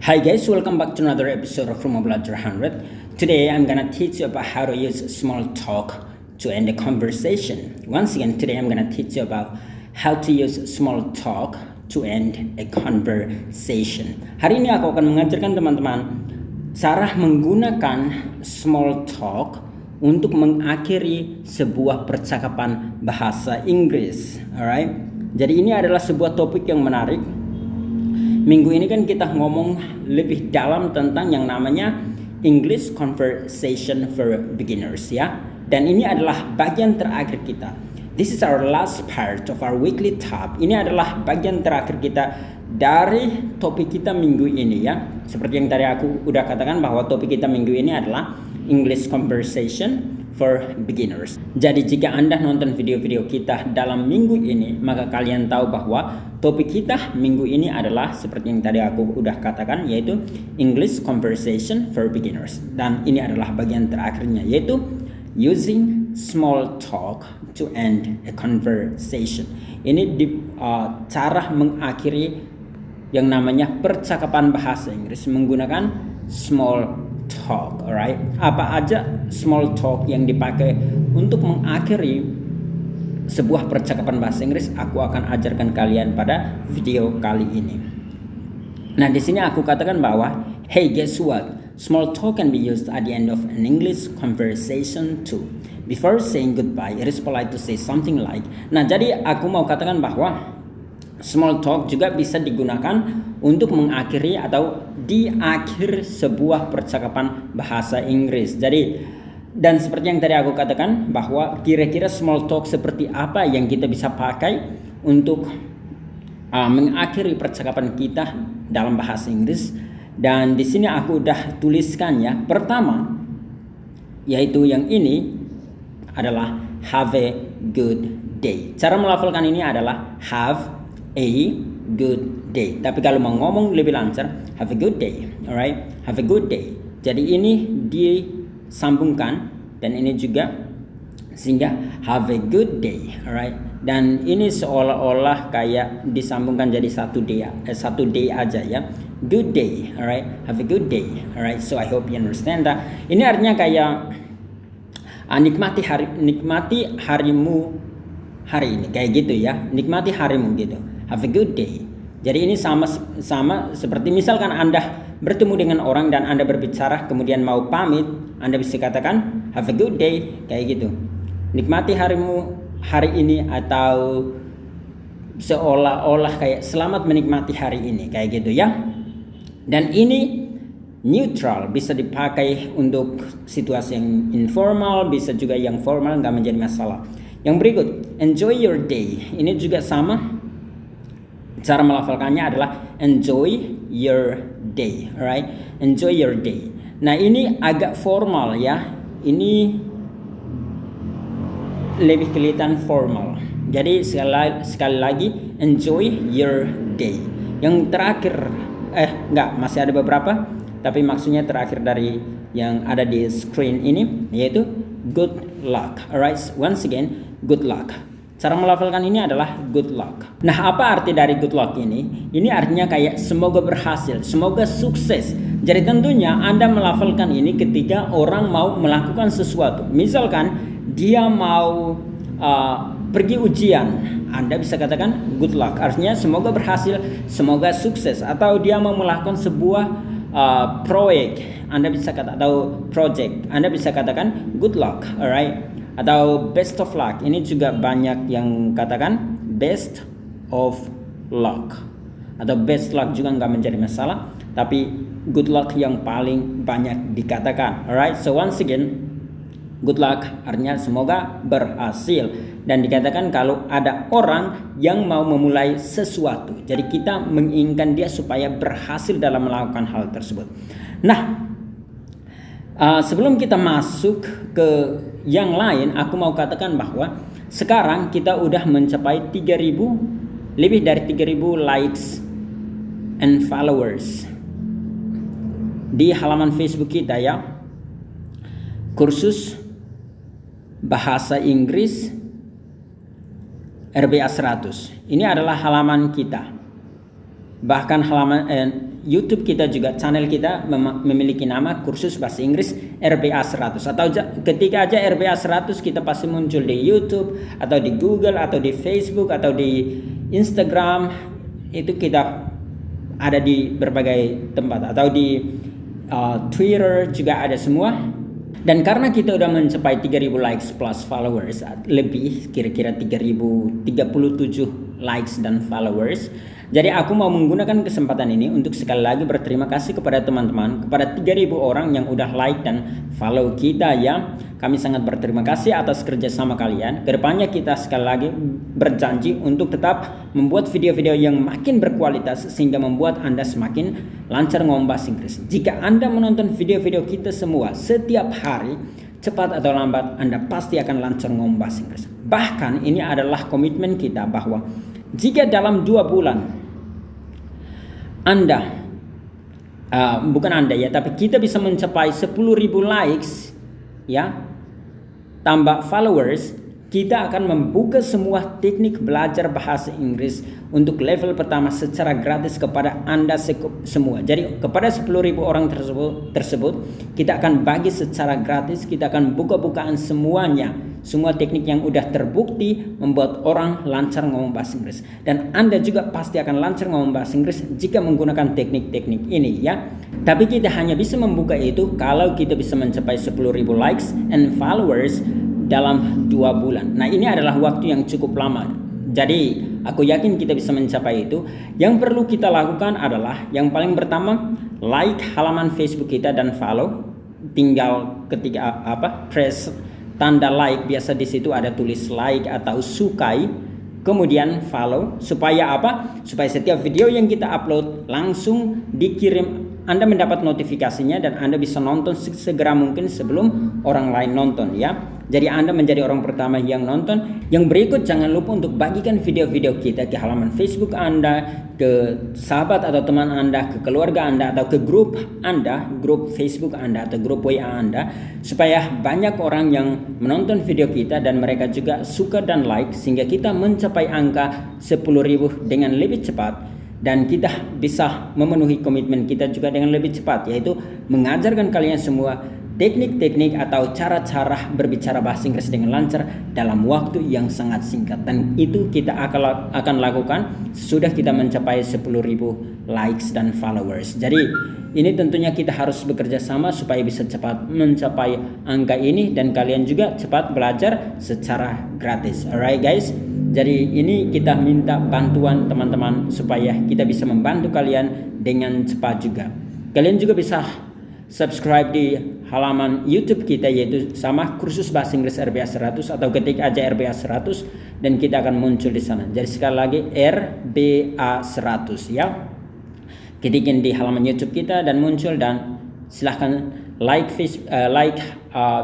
Hi guys, welcome back to another episode of Rumah Belajar 100. Today I'm gonna teach you about how to use small talk to end a conversation. Once again, today I'm gonna teach you about how to use small talk to end a conversation. Hari ini aku akan mengajarkan teman-teman cara menggunakan small talk untuk mengakhiri sebuah percakapan bahasa Inggris. Alright? Jadi ini adalah sebuah topik yang menarik. Minggu ini kan kita ngomong lebih dalam tentang yang namanya English Conversation for Beginners ya. Dan ini adalah bagian terakhir kita. This is our last part of our weekly top. Ini adalah bagian terakhir kita dari topik kita minggu ini ya. Seperti yang tadi aku udah katakan bahwa topik kita minggu ini adalah English Conversation for Beginners. Jadi jika Anda nonton video-video kita dalam minggu ini, maka kalian tahu bahwa topik kita minggu ini adalah seperti yang tadi aku udah katakan, yaitu English Conversation for Beginners. Dan ini adalah bagian terakhirnya, yaitu using small talk to end a conversation. Ini cara mengakhiri yang namanya percakapan bahasa Inggris menggunakan small talk, alright? Apa aja small talk yang dipakai untuk mengakhiri sebuah percakapan bahasa Inggris, aku akan ajarkan kalian pada video kali ini. Nah, di sini aku katakan bahwa, hey, guess what? Small talk can be used at the end of an English conversation too. Before saying goodbye, it is polite to say something like. Nah, jadi aku mau katakan bahwa small talk juga bisa digunakan untuk mengakhiri atau di akhir sebuah percakapan bahasa Inggris. Jadi, dan seperti yang tadi aku katakan bahwa kira-kira small talk seperti apa yang kita bisa pakai untuk mengakhiri percakapan kita dalam bahasa Inggris. Dan di sini aku udah tuliskan ya. Pertama, yaitu yang ini adalah have a good day. Cara melafalkan ini adalah have a good day. Tapi kalau mau ngomong lebih lancar, have a good day. Alright, have a good day. Jadi ini disambungkan dan ini juga sehingga have a good day. Alright, dan ini seolah-olah kayak disambungkan jadi satu day aja ya. Good day. Alright, have a good day. Alright, so I hope you understand that. Ini artinya kayak nikmati harimu hari ini, kayak gitu ya. Nikmati harimu gitu. Have a good day. Jadi ini sama seperti misalkan Anda bertemu dengan orang dan Anda berbicara kemudian mau pamit, Anda bisa katakan have a good day, kayak gitu. Nikmati harimu hari ini, atau seolah-olah kayak selamat menikmati hari ini, kayak gitu ya. Dan ini neutral, bisa dipakai untuk situasi yang informal, bisa juga yang formal, nggak menjadi masalah. Yang berikut, enjoy your day. Ini juga sama. Cara melafalkannya adalah enjoy your day, alright? Enjoy your day. Nah, ini agak formal ya. Ini lebih kelihatan formal. Jadi sekali lagi enjoy your day. Yang terakhir, masih ada beberapa, tapi maksudnya terakhir dari yang ada di screen ini yaitu good luck. Alright, once again, good luck. Cara melafalkan ini adalah good luck. Nah, apa arti dari good luck ini? Ini artinya kayak semoga berhasil, semoga sukses. Jadi tentunya Anda melafalkan ini ketika orang mau melakukan sesuatu. Misalkan dia mau pergi ujian, Anda bisa katakan good luck. Artinya semoga berhasil, semoga sukses. Atau dia mau melakukan sebuah proyek, Anda bisa katakan, atau project, Anda bisa katakan good luck, alright? Atau best of luck. Ini juga banyak yang katakan best of luck. Atau best luck juga nggak menjadi masalah. Tapi good luck yang paling banyak dikatakan. Alright, so once again, good luck artinya semoga berhasil. Dan dikatakan kalau ada orang yang mau memulai sesuatu, jadi kita menginginkan dia supaya berhasil dalam melakukan hal tersebut. Nah, sebelum kita masuk ke yang lain, aku mau katakan bahwa sekarang kita udah mencapai 3.000, lebih dari 3.000 likes and followers di halaman Facebook kita ya. Kursus Bahasa Inggris RBA 100. Ini adalah halaman kita. Bahkan halaman YouTube kita juga, channel kita memiliki nama kursus bahasa Inggris RBA 100. Atau ketika aja RBA 100 kita pasti muncul di YouTube atau di Google atau di Facebook atau di Instagram. Itu kita ada di berbagai tempat, atau di Twitter juga ada semua. Dan karena kita udah mencapai 3000 likes plus followers, lebih kira-kira 3037 likes dan followers. Jadi aku mau menggunakan kesempatan ini untuk sekali lagi berterima kasih kepada teman-teman, kepada 3000 orang yang udah like dan follow kita ya. Kami sangat berterima kasih atas kerjasama kalian. Kedepannya kita sekali lagi berjanji untuk tetap membuat video-video yang makin berkualitas sehingga membuat Anda semakin lancar ngomong bahasa Inggris. Jika Anda menonton video-video kita semua setiap hari, cepat atau lambat Anda pasti akan lancar ngomong bahasa Inggris. Bahkan ini adalah komitmen kita bahwa jika dalam 2 bulan Anda, bukan Anda ya, tapi kita bisa mencapai 10.000 likes ya, tambah followers, kita akan membuka semua teknik belajar bahasa Inggris untuk level pertama secara gratis kepada Anda semua. Jadi kepada 10.000 orang tersebut kita akan bagi secara gratis, kita akan buka-bukaan semuanya, semua teknik yang udah terbukti membuat orang lancar ngomong bahasa Inggris. Dan Anda juga pasti akan lancar ngomong bahasa Inggris jika menggunakan teknik-teknik ini ya. Tapi kita hanya bisa membuka itu kalau kita bisa mencapai 10.000 likes and followers dalam 2 bulan. Nah, ini adalah waktu yang cukup lama. Jadi aku yakin kita bisa mencapai itu. Yang perlu kita lakukan adalah yang paling pertama, like halaman Facebook kita dan follow. Tinggal ketika press tanda like, biasa di situ ada tulis like atau sukai, kemudian follow. Supaya apa? Supaya setiap video yang kita upload langsung dikirim, Anda mendapat notifikasinya dan Anda bisa nonton segera mungkin sebelum orang lain nonton ya. Jadi Anda menjadi orang pertama yang nonton. Yang berikut, jangan lupa untuk bagikan video-video kita ke halaman Facebook Anda, ke sahabat atau teman Anda, ke keluarga Anda, atau ke grup Anda, grup Facebook Anda atau grup WA Anda, supaya banyak orang yang menonton video kita dan mereka juga suka dan like, sehingga kita mencapai angka 10.000 dengan lebih cepat. Dan kita bisa memenuhi komitmen kita juga dengan lebih cepat, yaitu mengajarkan kalian semua teknik-teknik atau cara-cara berbicara bahasa Inggris dengan lancar dalam waktu yang sangat singkat. Dan itu kita akan lakukan sesudah kita mencapai 10.000 likes dan followers. Jadi ini tentunya kita harus bekerja sama supaya bisa cepat mencapai angka ini dan kalian juga cepat belajar secara gratis. Alright guys, jadi ini kita minta bantuan teman-teman supaya kita bisa membantu kalian dengan cepat juga. Kalian juga bisa subscribe di halaman YouTube kita, yaitu sama kursus bahasa Inggris RBA 100, atau ketik aja RBA 100 dan kita akan muncul di sana. Jadi sekali lagi RBA 100 ya. Ketikin di halaman YouTube kita dan muncul, dan silahkan like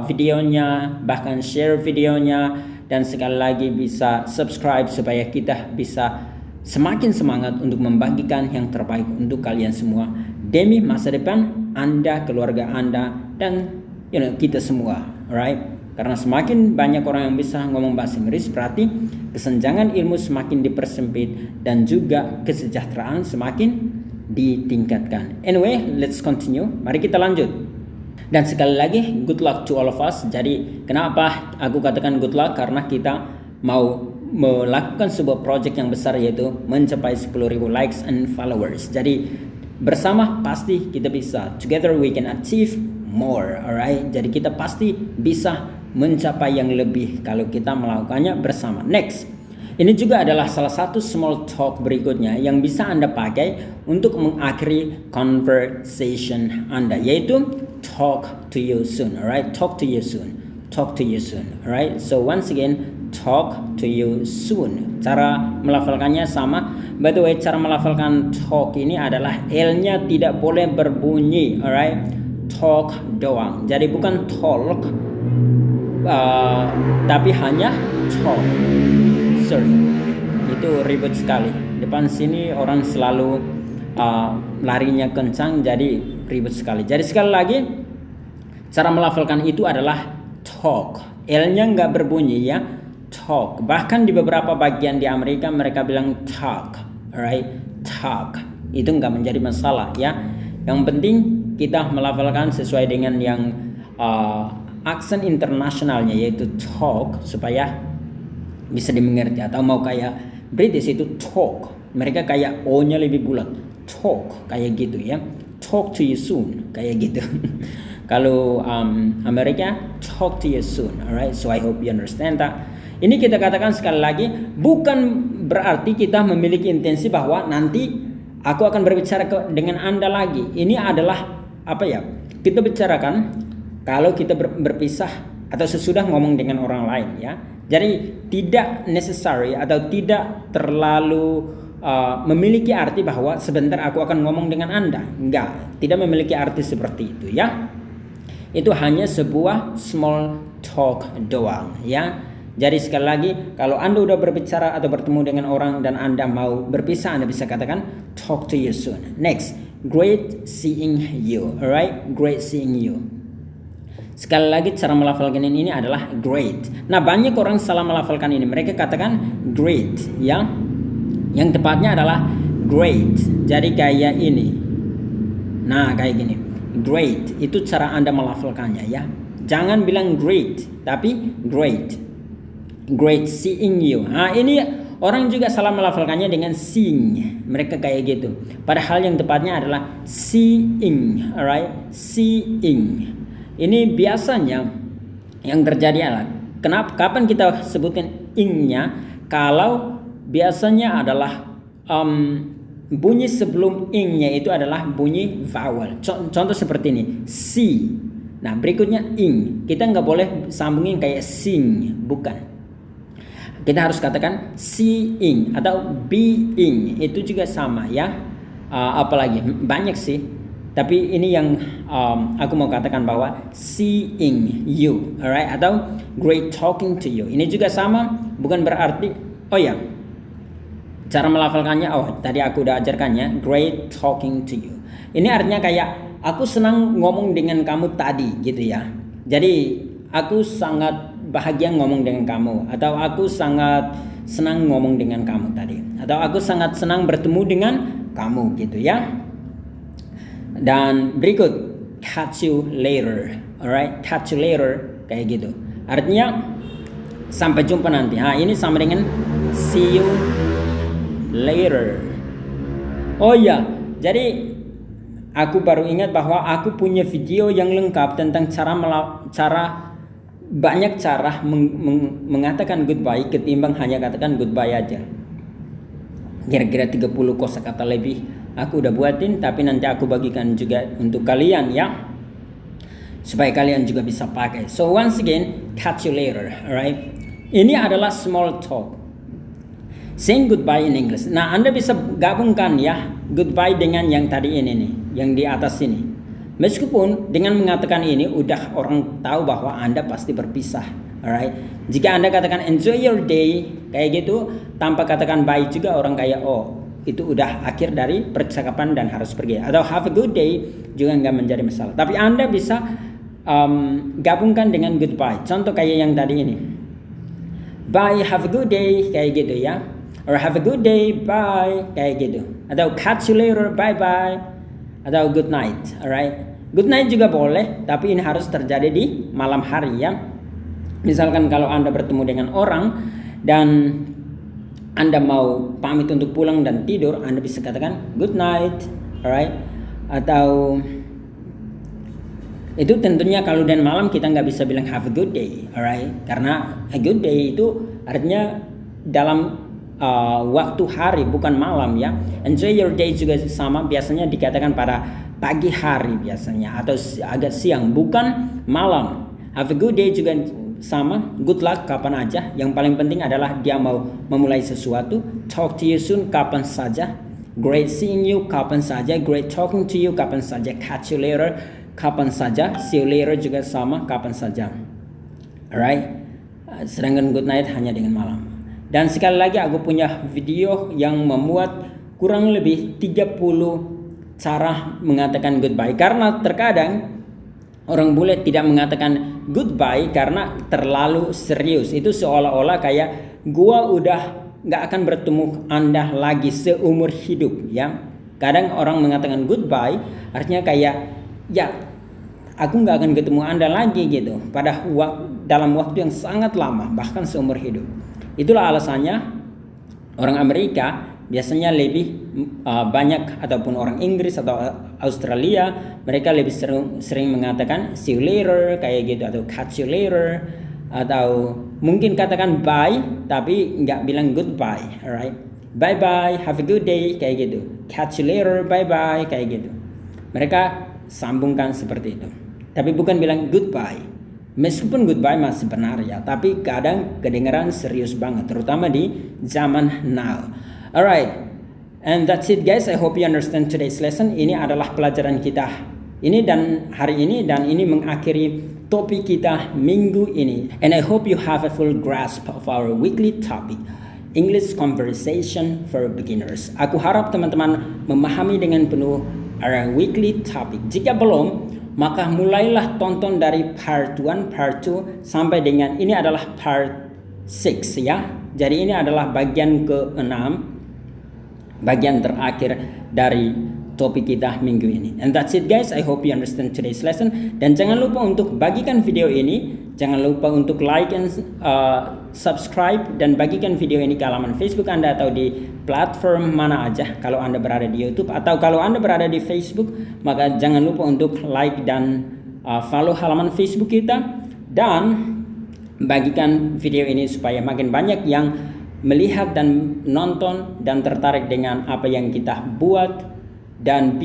videonya, bahkan share videonya, dan sekali lagi bisa subscribe supaya kita bisa semakin semangat untuk membagikan yang terbaik untuk kalian semua demi masa depan Anda, keluarga Anda, dan kita semua, alright? Karena semakin banyak orang yang bisa ngomong bahasa Inggris, berarti kesenjangan ilmu semakin dipersempit dan juga kesejahteraan semakin ditingkatkan. Anyway, let's continue. Mari kita lanjut. Dan sekali lagi, good luck to all of us. Jadi kenapa aku katakan good luck? Karena kita mau melakukan sebuah project yang besar, yaitu mencapai 10.000 likes and followers. Jadi bersama pasti kita bisa. Together we can achieve more, alright? Jadi kita pasti bisa mencapai yang lebih kalau kita melakukannya bersama. Next, ini juga adalah salah satu small talk berikutnya yang bisa Anda pakai untuk mengakhiri conversation Anda, yaitu talk to you soon, alright? Talk to you soon. Talk to you soon, alright? So once again, talk to you soon. Cara melafalkannya sama. By the way, cara melafalkan talk ini adalah L-nya tidak boleh berbunyi, alright? Talk doang. Jadi bukan talk, tapi hanya talk. Sorry, itu ribet sekali. Depan sini orang selalu larinya kencang, jadi ribet sekali. Jadi sekali lagi, cara melafalkan itu adalah talk. L-nya nggak berbunyi ya. Talk. Bahkan di beberapa bagian di Amerika mereka bilang talk, alright? Talk. itu nggak menjadi masalah ya. Yang penting kita melafalkan sesuai dengan yang aksen internasionalnya, yaitu talk, supaya bisa dimengerti. Atau mau kayak British itu talk, mereka kayak O-nya lebih bulat, talk kayak gitu ya, talk to you soon kayak gitu. Kalau Amerika, talk to you soon. Alright, so I hope you understand that. Ini kita katakan sekali lagi, bukan berarti kita memiliki intensi bahwa nanti aku akan berbicara dengan Anda lagi. Ini adalah apa ya? Kita bicarakan kalau kita berpisah atau sesudah ngomong dengan orang lain ya. Jadi tidak necessary atau tidak terlalu memiliki arti bahwa sebentar aku akan ngomong dengan Anda. Enggak, tidak memiliki arti seperti itu ya. Itu hanya sebuah small talk doang ya. Jadi sekali lagi, kalau Anda udah berbicara atau bertemu dengan orang dan Anda mau berpisah, Anda bisa katakan talk to you soon. Next, great seeing you. Alright, great seeing you. Sekali lagi cara melafalkan ini adalah great. Nah, banyak orang salah melafalkan ini. Mereka katakan great ya. Yang tepatnya adalah great. Jadi kayak ini. Nah, kayak gini. Great itu cara Anda melafalkannya ya. Jangan bilang great, tapi great. Great seeing you. Nah, ini orang juga salah melafalkannya dengan seeing. Mereka kayak gitu. Padahal yang tepatnya adalah seeing, alright? Seeing. Ini biasanya yang terjadi adalah kapan kita sebutin ing-nya? Kalau biasanya adalah bunyi sebelum ing-nya itu adalah bunyi vowel. Contoh seperti ini, si. Nah, berikutnya ing. Kita nggak boleh sambungin kayak sing, bukan. Kita harus katakan seeing atau being, itu juga sama ya. Apalagi banyak sih, tapi ini yang aku mau katakan bahwa seeing you, alright, atau great talking to you. Ini juga sama, bukan berarti cara melafalkannya. Tadi aku udah ajarkannya, great talking to you. Ini artinya kayak aku senang ngomong dengan kamu tadi gitu ya. Jadi aku sangat bahagia ngomong dengan kamu, atau aku sangat senang ngomong dengan kamu tadi, atau aku sangat senang bertemu dengan kamu gitu ya. Dan berikut, catch you later. Alright, catch you later kayak gitu. Artinya sampai jumpa nanti. Nah, ini sama dengan see you later. Oh ya, jadi aku baru ingat bahwa aku punya video yang lengkap tentang banyak cara mengatakan goodbye ketimbang hanya katakan goodbye aja. Kira-kira 30 kosakata lebih aku udah buatin, tapi nanti aku bagikan juga untuk kalian ya, supaya kalian juga bisa pakai. So once again, catch you later, alright? Ini adalah small talk, saying goodbye in English. Nah, Anda bisa gabungkan ya goodbye dengan yang tadi ini nih, yang di atas ini. Meskipun dengan mengatakan ini udah orang tahu bahwa Anda pasti berpisah, alright? Jika Anda katakan enjoy your day kayak gitu tanpa katakan bye juga, orang kayak itu udah akhir dari percakapan dan harus pergi. Atau have a good day juga nggak menjadi masalah. Tapi Anda bisa gabungkan dengan goodbye. Contoh kayak yang tadi ini, bye, have a good day kayak gitu ya, or have a good day, bye kayak gitu. Atau catch you later, bye bye, atau good night, alright? Good night juga boleh, tapi ini harus terjadi di malam hari ya. Misalkan kalau Anda bertemu dengan orang dan Anda mau pamit untuk pulang dan tidur, Anda bisa katakan good night, alright? Atau itu tentunya kalau dan malam kita nggak bisa bilang have a good day, alright? Karena a good day itu artinya dalam waktu hari, bukan malam ya. Enjoy your day juga sama, biasanya dikatakan pada pagi hari biasanya, atau agak siang, bukan malam. Have a good day juga sama, good luck kapan aja. Yang paling penting adalah dia mau memulai sesuatu. Talk to you soon kapan saja, great seeing you kapan saja, great talking to you kapan saja, catch you later kapan saja, see you later juga sama, kapan saja, alright? Sedangkan good night hanya dengan malam. Dan sekali lagi aku punya video yang memuat kurang lebih 30 cara mengatakan goodbye. Karena terkadang orang bule tidak mengatakan goodbye karena terlalu serius. Itu seolah-olah kayak gua udah gak akan bertemu Anda lagi seumur hidup ya. Kadang orang mengatakan goodbye artinya kayak ya aku nggak akan ketemu Anda lagi gitu dalam waktu yang sangat lama, bahkan seumur hidup. Itulah alasannya orang Amerika biasanya lebih banyak, ataupun orang Inggris atau Australia, mereka lebih sering mengatakan see you later kayak gitu, atau catch you later, atau mungkin katakan bye tapi nggak bilang goodbye. Alright, bye bye, have a good day kayak gitu, catch you later, bye bye kayak gitu. Mereka sambungkan seperti itu, tapi bukan bilang goodbye. Meskipun goodbye masih benar ya, tapi kadang kedengaran serius banget, terutama di zaman now. Alright, and that's it guys. I hope you understand today's lesson. Ini adalah pelajaran kita ini dan hari ini, dan ini mengakhiri topik kita minggu ini. And I hope you have a full grasp of our weekly topic, English conversation for beginners. Aku harap teman-teman memahami dengan penuh our weekly topic. Jika belum, maka mulailah tonton dari part 1, part 2 sampai dengan ini adalah part 6 ya. Jadi ini adalah bagian ke-6, bagian terakhir dari topik kita minggu ini. And that's it guys. I hope you understand today's lesson. Dan jangan lupa untuk bagikan video ini, jangan lupa untuk like and subscribe, dan bagikan video ini ke halaman Facebook Anda atau di platform mana aja. Kalau Anda berada di YouTube atau kalau Anda berada di Facebook, maka jangan lupa untuk like dan follow halaman Facebook kita, dan bagikan video ini supaya makin banyak yang melihat dan nonton dan tertarik dengan apa yang kita buat, dan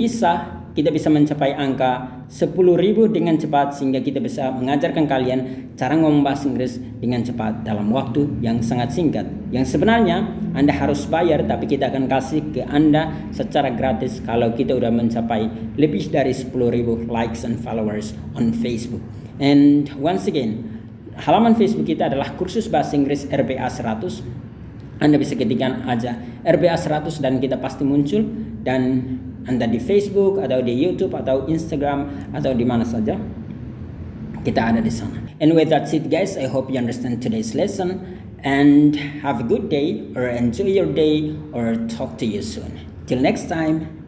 kita bisa mencapai angka 10.000 dengan cepat, sehingga kita bisa mengajarkan kalian cara ngomong bahasa Inggris dengan cepat dalam waktu yang sangat singkat, yang sebenarnya Anda harus bayar, tapi kita akan kasih ke Anda secara gratis kalau kita udah mencapai lebih dari 10.000 likes and followers on Facebook. And once again, halaman Facebook kita adalah kursus bahasa Inggris RBA 100. Anda bisa ketikkan aja RBA 100 dan kita pasti muncul, dan Anda di Facebook atau di YouTube atau Instagram atau di mana saja kita ada di sana. Anyway, that's it guys. I hope you understand today's lesson, and have a good day, or enjoy your day, or talk to you soon. Till next time.